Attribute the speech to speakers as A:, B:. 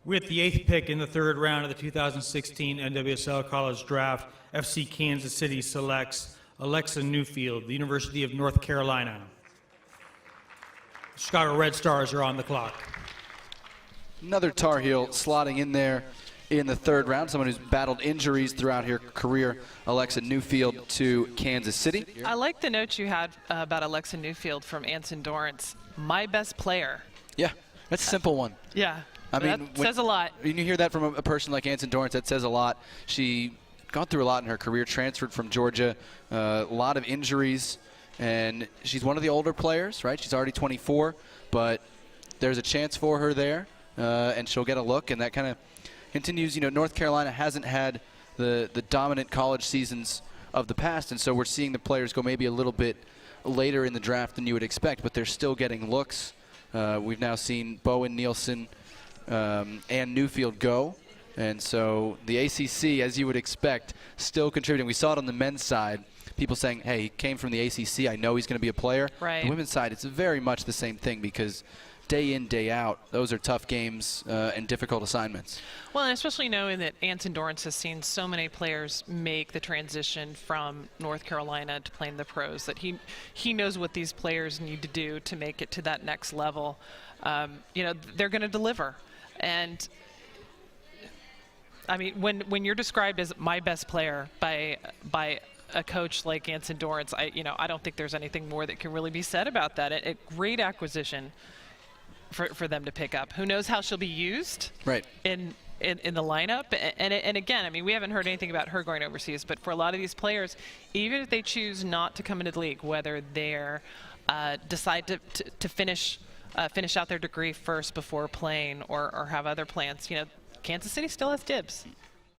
A: With the 8th pick in the 3rd round of the 2016 NWSL College Draft, FC Kansas City selects Alexa Newfield, the University of North Carolina. Chicago Red Stars are on the clock.
B: Another Tar Heel slotting in there in the 3rd round, someone who's battled injuries throughout her career, Alexa Newfield to Kansas City.
C: I like the note you had about Alexa Newfield from Anson Dorrance. My best player.
B: Yeah, that's a simple one.
C: Yeah,
B: I mean,
C: that says a lot.
B: When you hear that from a person like Anson Dorrance, that says a lot. She gone through a lot in her career, transferred from Georgia, a lot of injuries, and she's one of the older players, right? She's already 24, but there's a chance for her there, and she'll get a look, and that kind of continues. You know, North Carolina hasn't had the dominant college seasons of the past, and so we're seeing the players go maybe a little bit later in the draft than you would expect, but they're still getting looks. We've now seen Bowen, Nielsen, and Newfield go, and so the ACC, as you would expect, still contributing. We saw it on the men's side, people saying, hey, he came from the ACC, I know he's going to be a player.
C: Right.
B: The women's side, it's very much the same thing, because day in, day out, those are tough games and difficult assignments.
C: Well, and especially knowing that Anson Dorrance has seen so many players make the transition from North Carolina to playing the pros, that he knows what these players need to do to make it to that next level. You know, they're going to deliver. And I mean, when you're described as my best player by a coach like Anson Dorrance, I don't think there's anything more that can really be said about that. A great acquisition for them to pick up. Who knows how she'll be used in the lineup? And again, I mean, we haven't heard anything about her going overseas, but for a lot of these players, even if they choose not to come into the league, whether they're decide to finish out their degree first before playing or have other plans, you know, Kansas City still has dibs.